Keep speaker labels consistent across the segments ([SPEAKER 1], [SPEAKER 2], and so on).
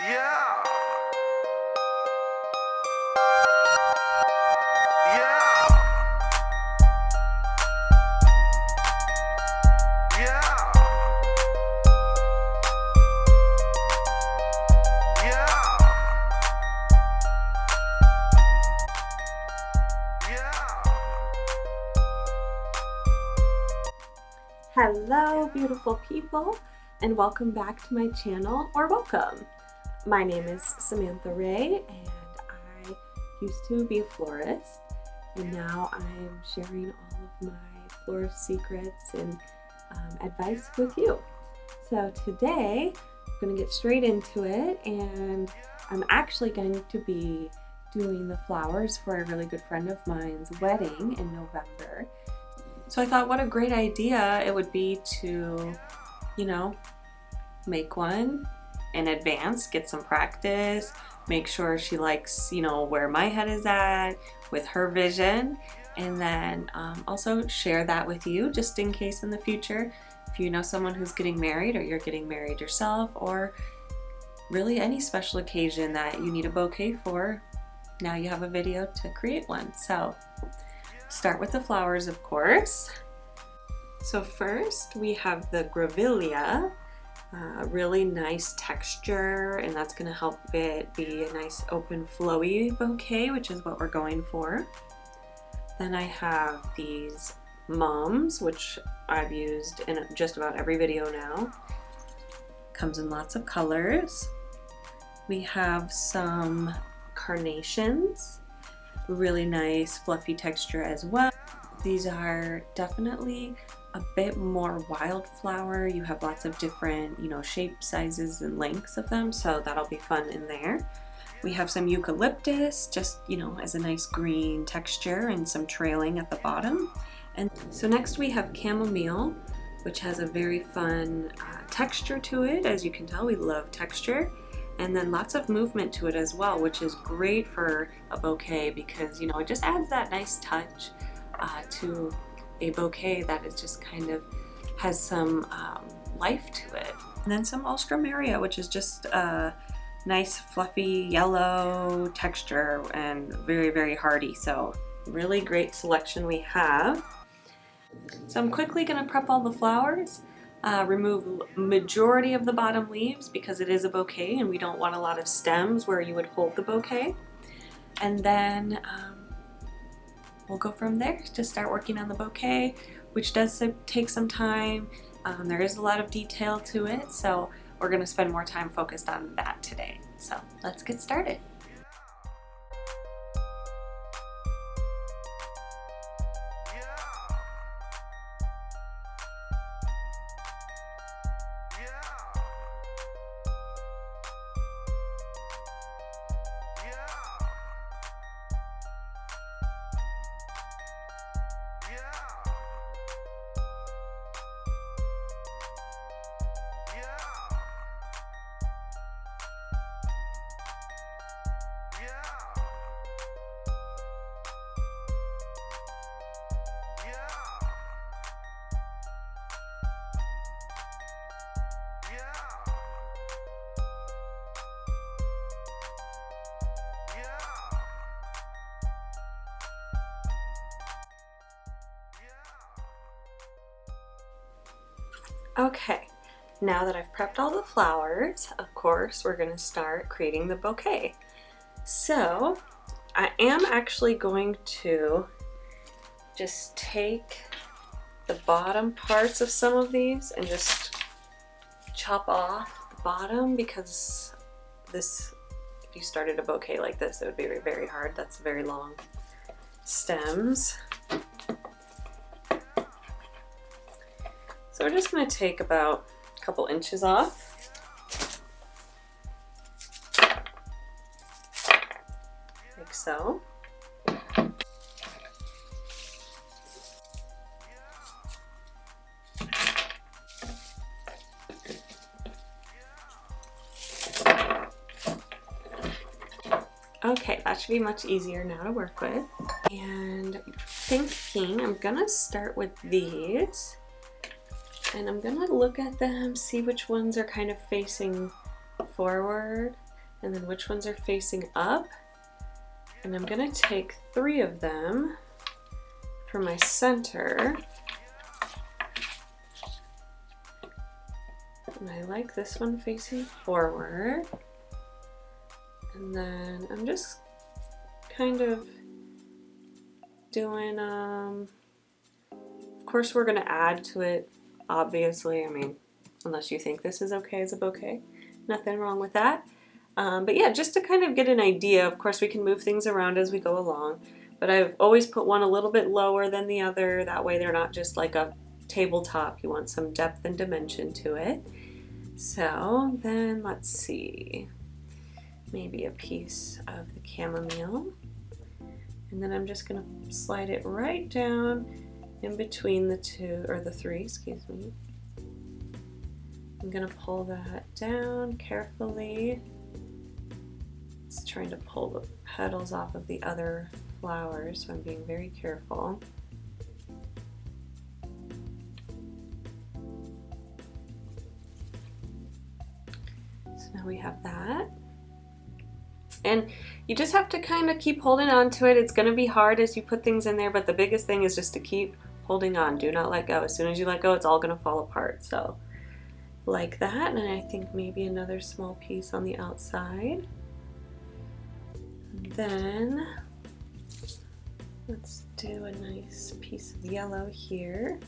[SPEAKER 1] Yeah. Yeah. Yeah. Yeah. Yeah.
[SPEAKER 2] Hello, beautiful people, and welcome back to my channel, or welcome. My name is Samantha Ray, and I used to be a florist, and now I'm sharing all of my florist secrets and advice with you. So today, I'm going to get straight into it, and I'm actually going to be doing the flowers for a really good friend of mine's wedding in November. So I thought what a great idea it would be to, make one in advance, get some practice, make sure she likes, where my head is at with her vision, and then also share that with you just in case in the future, if you know someone who's getting married or you're getting married yourself, or really any special occasion that you need a bouquet for, now you have a video to create one. So start with the flowers, of course. So first we have the grevillea, really nice texture, and that's going to help it be a nice open flowy bouquet, which is what we're going for. Then I have these mums, which I've used in just about every video now. Comes in lots of colors. We have some carnations, really nice fluffy texture as well. These are definitely a bit more wildflower. You have lots of different, shape, sizes, and lengths of them, so that'll be fun in there. We have some eucalyptus, just, as a nice green texture, and some trailing at the bottom. And so next we have chamomile, which has a very fun texture to it. As you can tell, we love texture. And then lots of movement to it as well, which is great for a bouquet because, it just adds that nice touch to a bouquet that is just kind of has some life to it. And then some alstroemeria, which is just a nice fluffy yellow texture and very, very hardy. So really great selection we have. So I'm quickly gonna prep all the flowers. Remove majority of the bottom leaves because it is a bouquet and we don't want a lot of stems where you would hold the bouquet. And then we'll go from there to start working on the bouquet, which does take some time. There is a lot of detail to it, so we're going to spend more time focused on that today. So let's get started. Okay, now that I've prepped all the flowers, of course, we're going to start creating the bouquet. So I am actually going to just take the bottom parts of some of these and just chop off the bottom because this, if you started a bouquet like this, it would be very, very hard. That's very long stems. So we're just going to take about a couple inches off. Like so. Okay, that should be much easier now to work with. And thinking I'm gonna start with these. And I'm gonna look at them, see which ones are kind of facing forward. and then which ones are facing up. And I'm gonna take 3 of them for my center. And I like this one facing forward. And then I'm just kind of doing, of course we're gonna add to it, obviously. I mean, unless you think this is okay as a bouquet. Nothing wrong with that. But yeah, just to kind of get an idea. Of course we can move things around as we go along, but I've always put one a little bit lower than the other. That way they're not just like a tabletop. You want some depth and dimension to it. So then let's see, maybe a piece of the chamomile. And then I'm just gonna slide it right down in between the 2, or the 3, excuse me. I'm gonna pull that down carefully. Just trying to pull the petals off of the other flowers, so I'm being very careful. So now we have that. And you just have to kind of keep holding on to it. It's going to be hard as you put things in there, but the biggest thing is just to keep holding on. Do not let go. As soon as you let go, it's all going to fall apart. So like that, and I think maybe another small piece on the outside. And then let's do a nice piece of yellow here.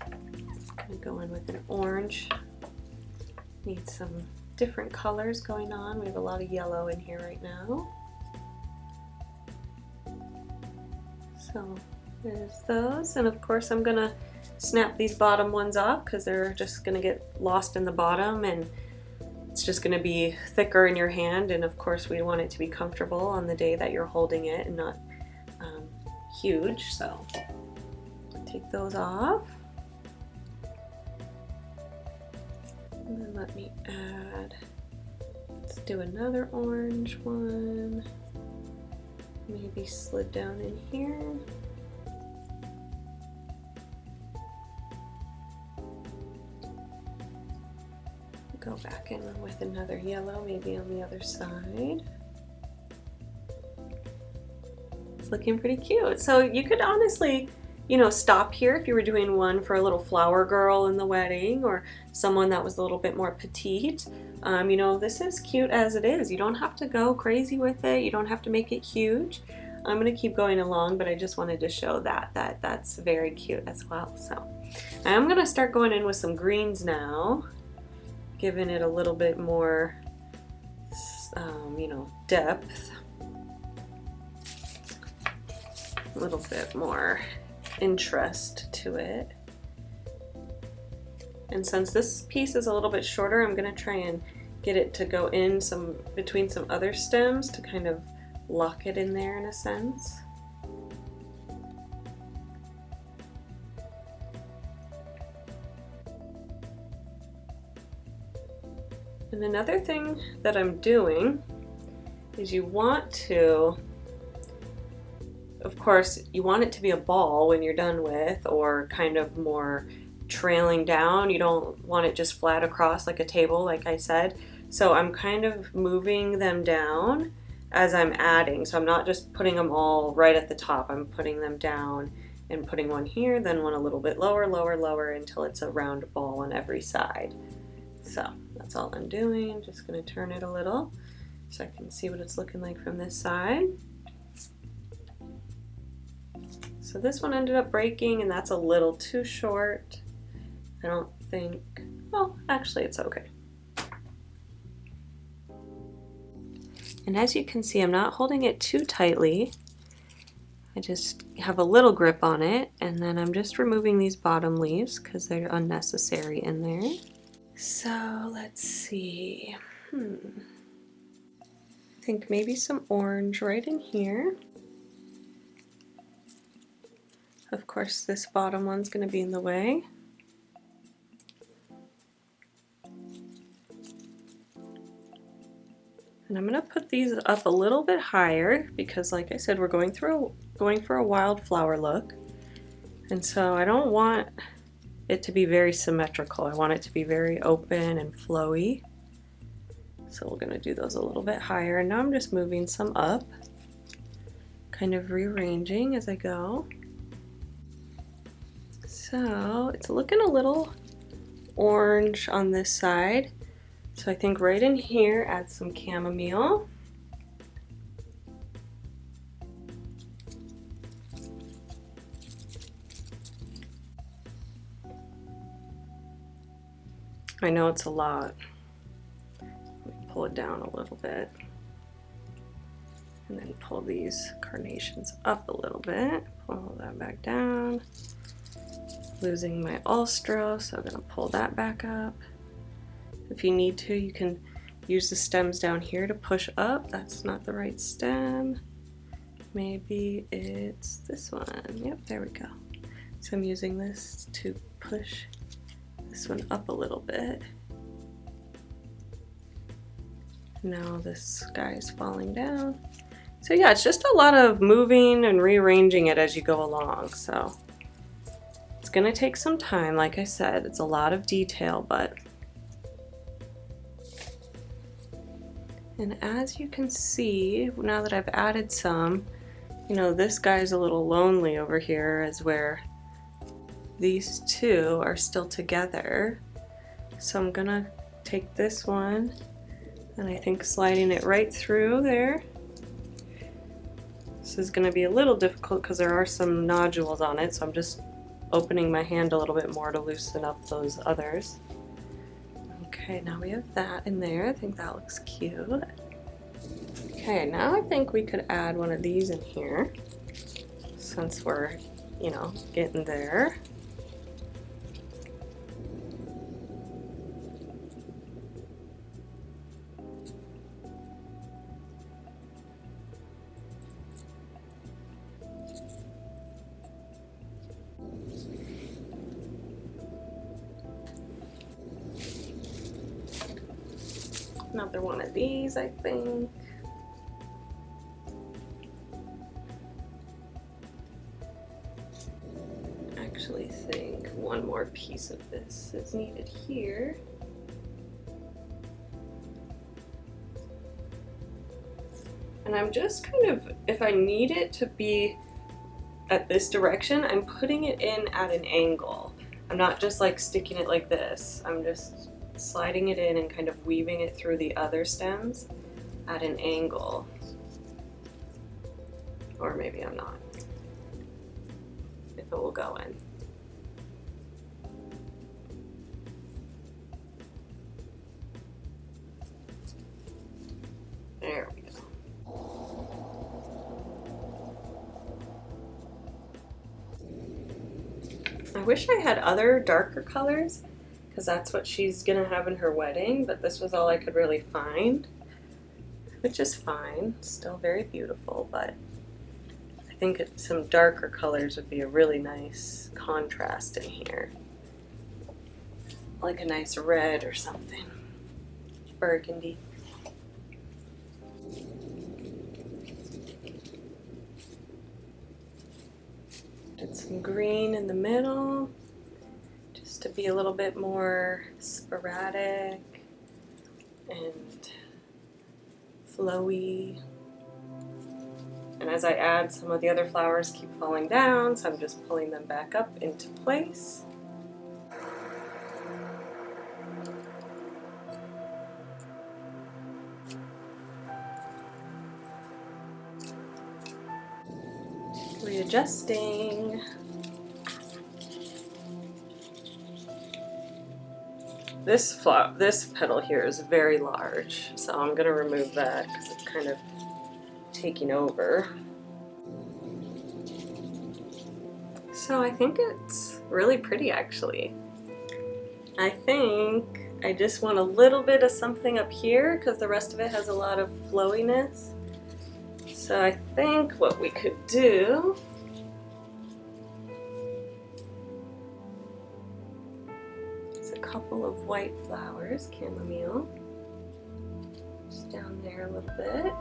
[SPEAKER 2] I'm gonna go in with an orange. Need some different colors going on. We have a lot of yellow in here right now. So there's those, and of course I'm gonna snap these bottom ones off because they're just gonna get lost in the bottom and it's just gonna be thicker in your hand, and of course we want it to be comfortable on the day that you're holding it and not huge. So take those off. And then let me add, let's do another orange one. Maybe slid down in here. Go back in with another yellow, maybe on the other side. It's looking pretty cute. So you could honestly, you know, stop here if you were doing one for a little flower girl in the wedding or someone that was a little bit more petite. You know, this is cute as it is. You don't have to go crazy with it. You don't have to make it huge. I'm gonna keep going along, but I just wanted to show that's very cute as well. So I'm gonna start going in with some greens now, giving it a little bit more, you know, depth, a little bit more interest to it. And since this piece is a little bit shorter, I'm going to try and get it to go in between some other stems to kind of lock it in there in a sense. And another thing that I'm doing is you want to, of course, you want it to be a ball when you're done with, or kind of more trailing down. You don't want it just flat across like a table, like I said. So I'm kind of moving them down as I'm adding. So I'm not just putting them all right at the top. I'm putting them down and putting one here, then one a little bit lower, lower, lower until it's a round ball on every side. So that's all I'm doing. I'm just going to turn it a little so I can see what it's looking like from this side. So this one ended up breaking, and that's a little too short. I don't think, well, actually it's okay. And as you can see, I'm not holding it too tightly. I just have a little grip on it, and then I'm just removing these bottom leaves because they're unnecessary in there. So let's see. I think maybe some orange right in here. Of course, this bottom one's going to be in the way. And I'm going to put these up a little bit higher because, like I said, we're going for a wildflower look. And so I don't want it to be very symmetrical. I want it to be very open and flowy. So we're gonna do those a little bit higher. And now I'm just moving some up, kind of rearranging as I go. So it's looking a little orange on this side. So I think right in here, add some chamomile. I know it's a lot. Let me pull it down a little bit. And then pull these carnations up a little bit. Pull that back down. Losing my Ulstro, so I'm gonna pull that back up. If you need to, you can use the stems down here to push up. That's not the right stem. Maybe it's this one. Yep, there we go. So I'm using this to push this one up a little bit. Now this guy is falling down. So yeah, it's just a lot of moving and rearranging it as you go along. So it's gonna take some time. Like I said, it's a lot of detail, but and as you can see, now that I've added some, you know, this guy's a little lonely over here is where these two are still together. So I'm gonna take this one and I think sliding it right through there. This is gonna be a little difficult because there are some nodules on it, so I'm just opening my hand a little bit more to loosen up those others. Okay, now we have that in there. I think that looks cute. Okay, now I think we could add one of these in here since we're, you know, getting there. Another one of these, I think. I actually think one more piece of this is needed here. And I'm just kind of, if I need it to be at this direction, I'm putting it in at an angle. I'm not just like sticking it like this. I'm just sliding it in and kind of weaving it through the other stems at an angle. Or maybe I'm not. If it will go in. There we go. I wish I had other darker colors, because that's what she's gonna have in her wedding, but this was all I could really find, which is fine. Still very beautiful, but I think some darker colors would be a really nice contrast in here. Like a nice red or something. Burgundy. Did some green in the middle, just to be a little bit more sporadic and flowy. And as I add, some of the other flowers keep falling down, so I'm just pulling them back up into place. Readjusting. This petal here is very large, so I'm going to remove that because it's kind of taking over. So I think it's really pretty actually. I think I just want a little bit of something up here because the rest of it has a lot of flowiness. So I think what we could do is a couple of white flowers, chamomile, just down there a little bit.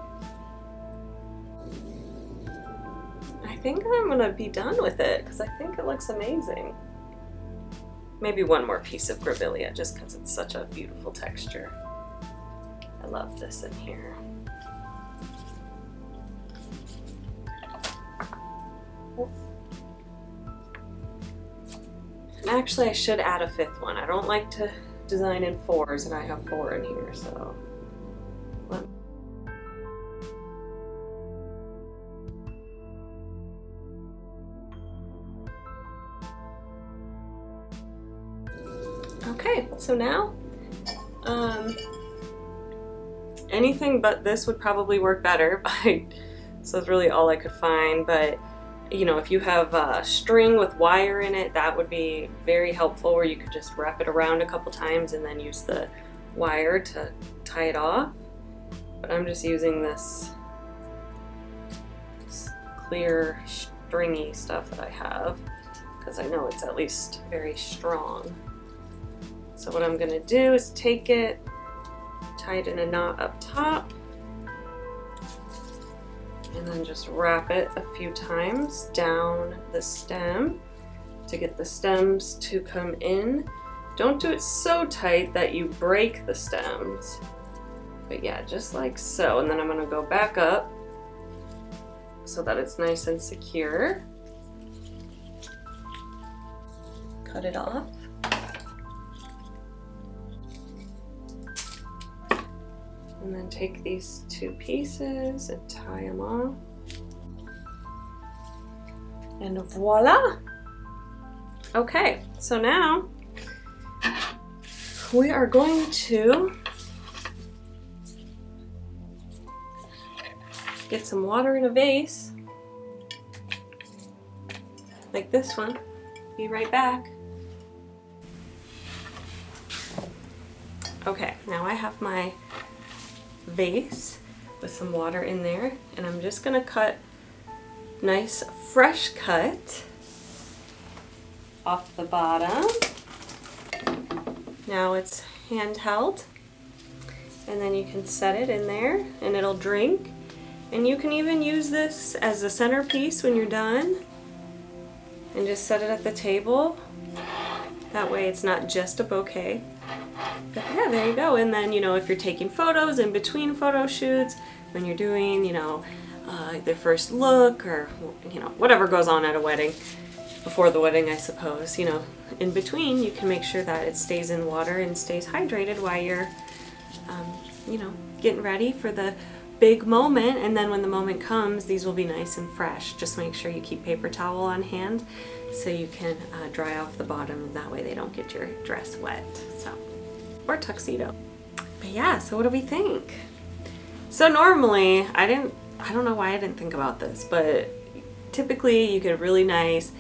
[SPEAKER 2] I think I'm gonna be done with it because I think it looks amazing. Maybe one more piece of grevillea just because it's such a beautiful texture. I love this in here. And actually I should add a 5th one. I don't like to design in 4s, and I have 4 in here, so. Okay, so now, anything but this would probably work better, so it's really all I could find, but you know, if you have a string with wire in it, that would be very helpful, where you could just wrap it around a couple times and then use the wire to tie it off. But I'm just using this clear stringy stuff that I have because I know it's at least very strong. So what I'm gonna do is take it, tie it in a knot up top, and then just wrap it a few times down the stem to get the stems to come in. Don't do it so tight that you break the stems, but yeah, just like so. And then I'm gonna go back up so that it's nice and secure. Cut it off. And then take these 2 pieces and tie them off. And voila! Okay, so now we are going to get some water in a vase, like this one. Be right back. Okay, now I have my vase with some water in there, and I'm just gonna cut nice fresh cut off the bottom. Now it's handheld, and then you can set it in there and it'll drink, and you can even use this as a centerpiece when you're done and just set it at the table. That way it's not just a bouquet. But yeah, there you go. And then, you know, if you're taking photos in between photo shoots, when you're doing, you know, the first look, or, you know, whatever goes on at a wedding, before the wedding, I suppose, you know, in between, you can make sure that it stays in water and stays hydrated while you're, you know, getting ready for the big moment. And then when the moment comes, these will be nice and fresh. Just make sure you keep paper towel on hand so you can dry off the bottom, and that way they don't get your dress wet. So, or tuxedo. But yeah, so what do we think? So normally, I don't know why I didn't think about this, but typically you get really nice,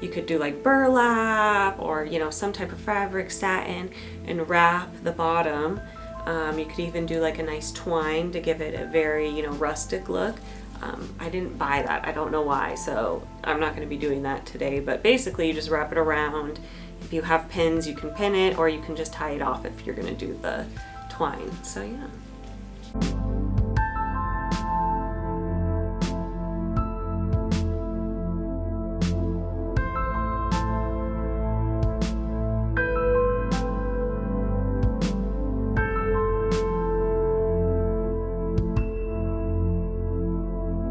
[SPEAKER 2] you could do like burlap or, you know, some type of fabric, satin, and wrap the bottom. You could even do like a nice twine to give it a very, you know, rustic look. I didn't buy that. I don't know why, so I'm not going to be doing that today. But basically you just wrap it around. If you have pins, you can pin it, or you can just tie it off if you're going to do the twine. So yeah.